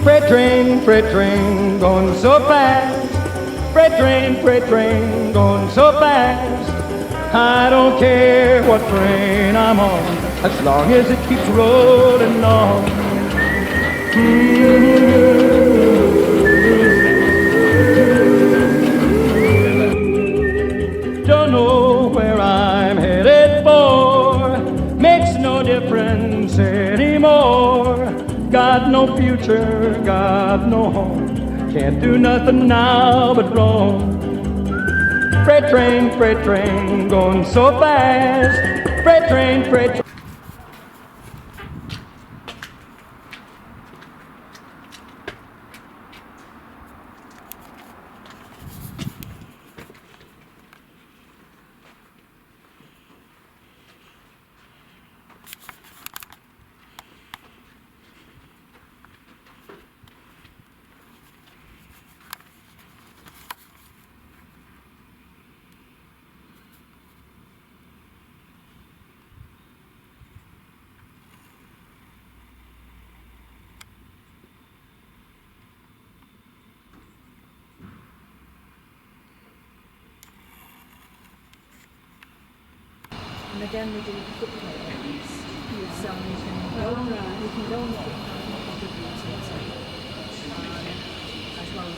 freight train, going so fast. Freight train, going so fast. I don't care what train I'm on, as long as it keeps rolling on. Don't know where I'm headed for, makes no difference anymore. Got no future, got no home, can't do nothing now but roam. Freight train, going so fast. Freight train. And again, we do the footnotes. So you can go on, you can go on the footnotes as well as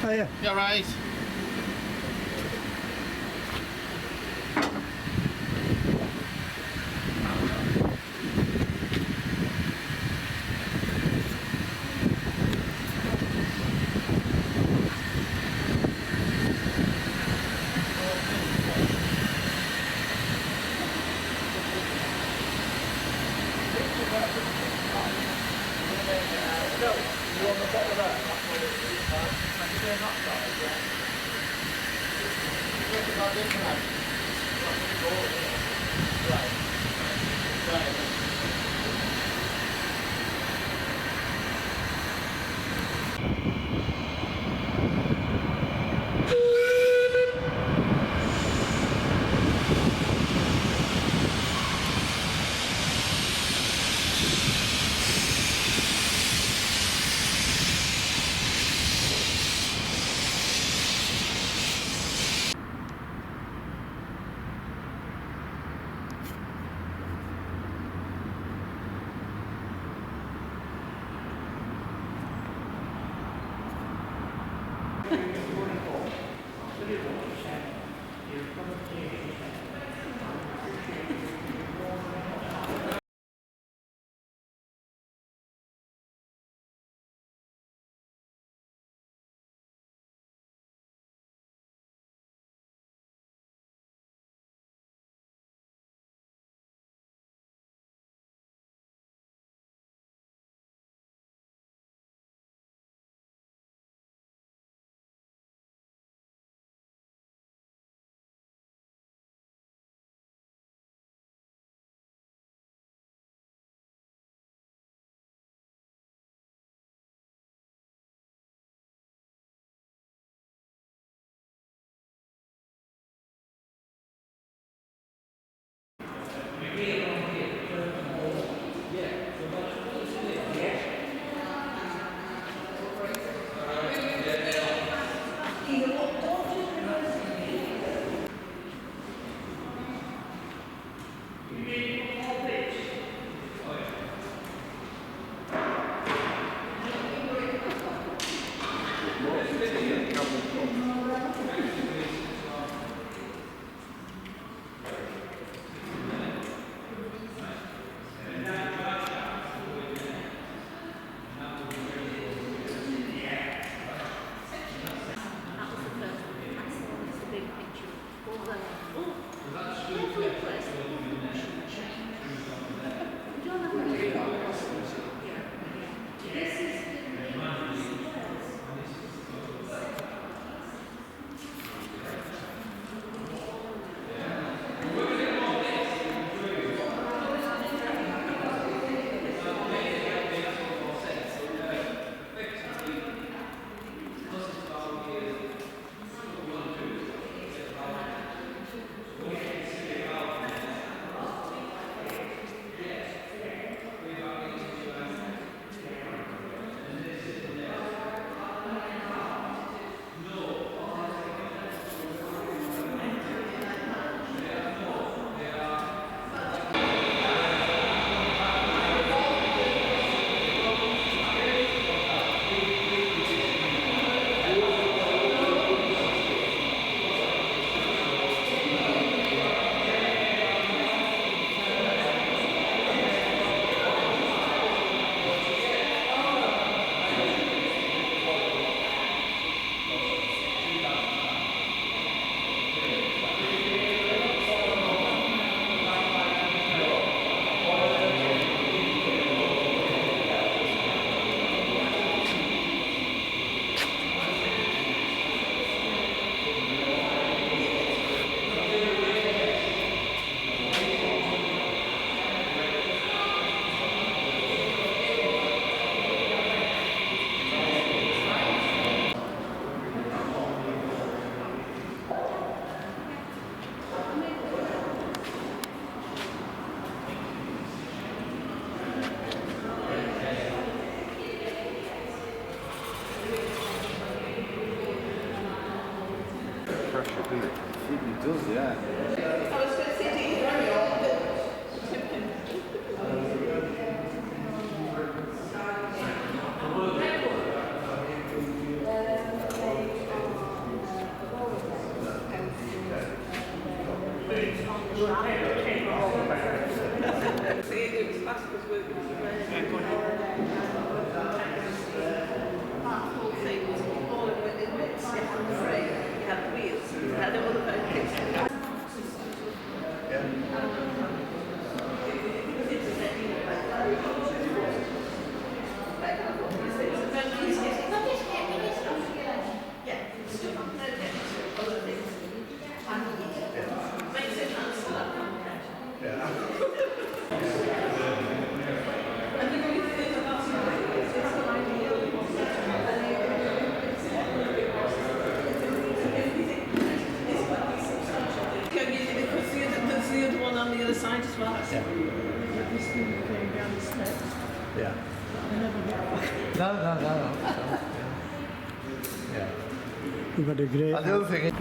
Oh, yeah. You're right. pressure, doesn't it? It does, yeah. I was going to say, it was fast because we that whole thing was all in bits. You had the frame, you had the wheels, you had all the bits. The other one on the other side as well. Yeah. This thing came down the steps. Yeah. I never got No. Yeah. You've got a great. And the other thing is,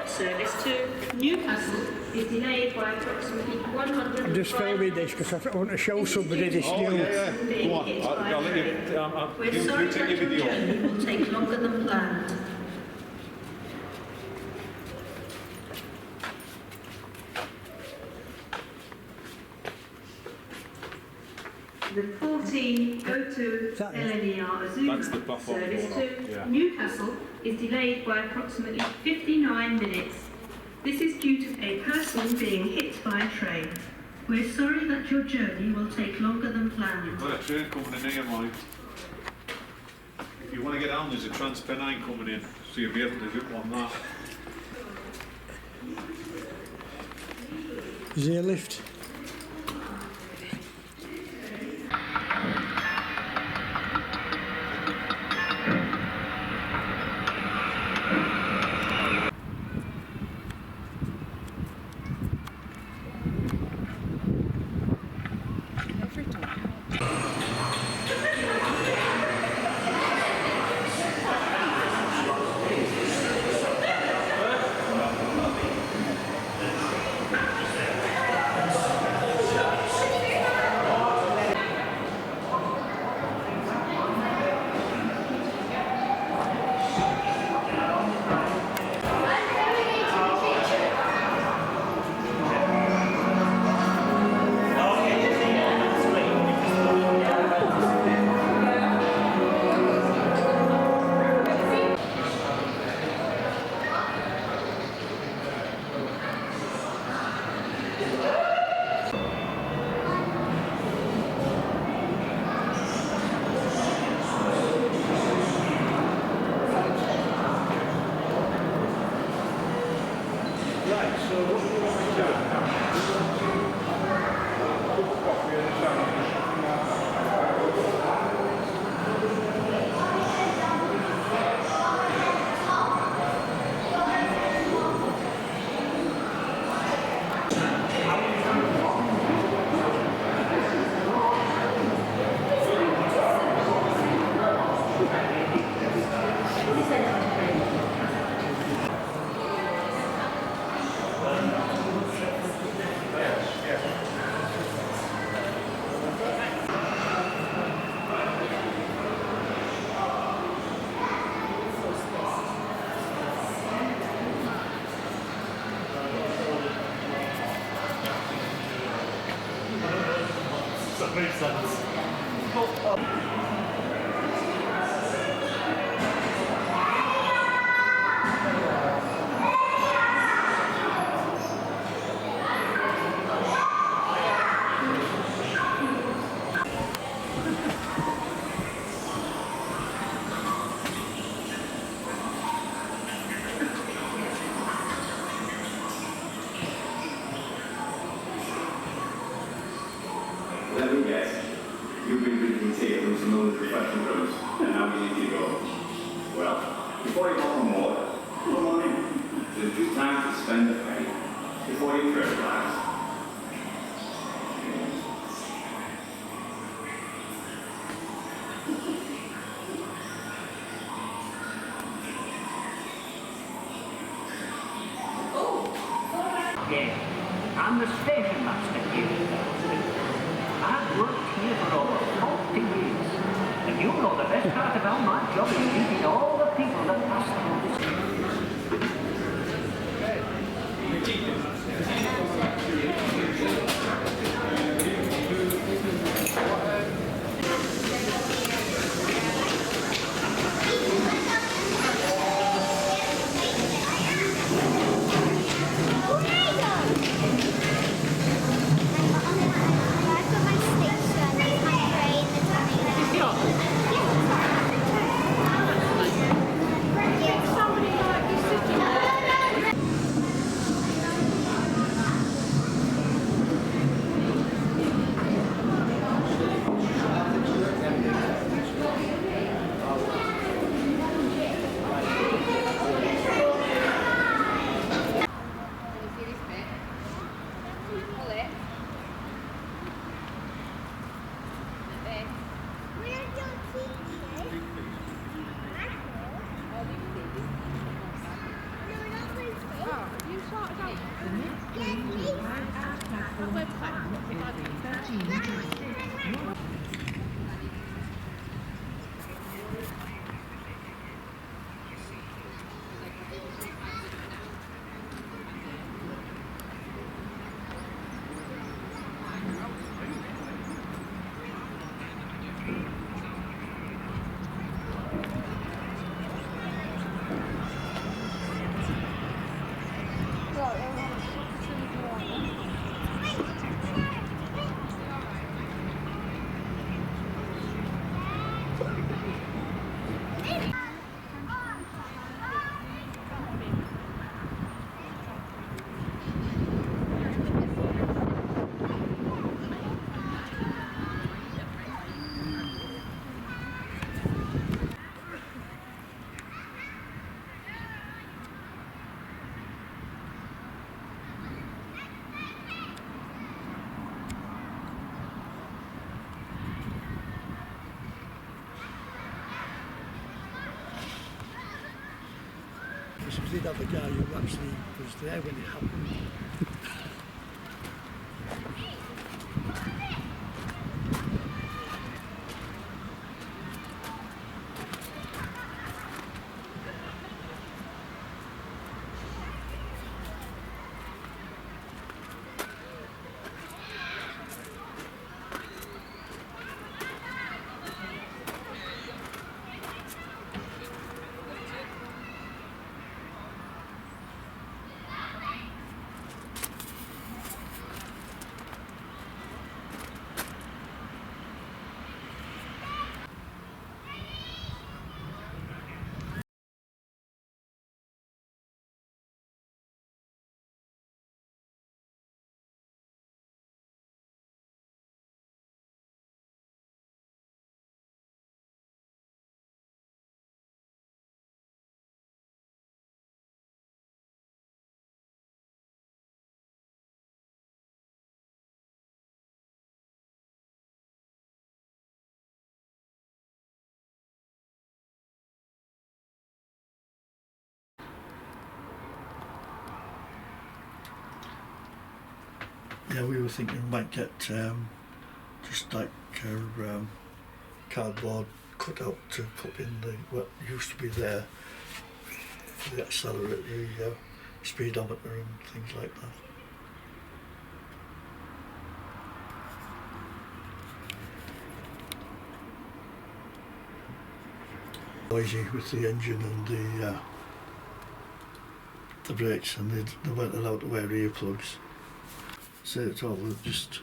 Service to Newcastle is delayed by approximately 100. I'm just filming this because I want to show somebody this Oh, new. yeah. Go on. I'll let you. We're sorry take that your your video. journey will take longer than planned. The 1402 that it? LNER Azuma That's the platform service going to up, yeah. Newcastle is delayed by approximately 59 minutes. This is due to a person being hit by a train. We're sorry that your journey will take longer than planned. Got a train coming in here, mind. If you want to get down, there's a Transpennine coming in, so you'll be able to do on that. Is there a lift? makes sense. Let me guess. You've been reading tables from all the professional rooms, and now you need to go. Well, before you hop on board, come on in. There's good time to spend the penny before you trip class. Yes, I'm the station master here in Darlington. I've worked here for over 40 years, and you know the best part about my job is meeting all the people that pass through this. Because we did have a guy who actually was there when it happened. Yeah, we were thinking we might get just like cardboard cut out to put in the what used to be there for the accelerator, the speedometer and things like that. noisy with the engine and the brakes, and they weren't allowed to wear earplugs. So it's all just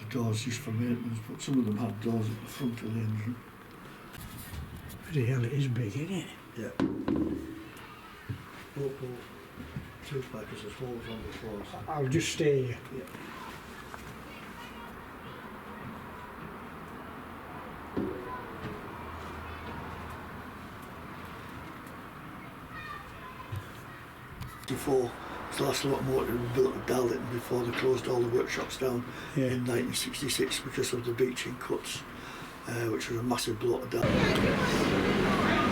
the doors just for maintenance, but some of them had doors at the front of the engine. Bloody hell, it is big, isn't it? Yeah. Local two-packers, there's holes on the floors. I'll just stay here. Yeah. Before, it's the last locomotive we built at Darlington before they closed all the workshops down in 1966 because of the beaching cuts, which was a massive blow to Darlington.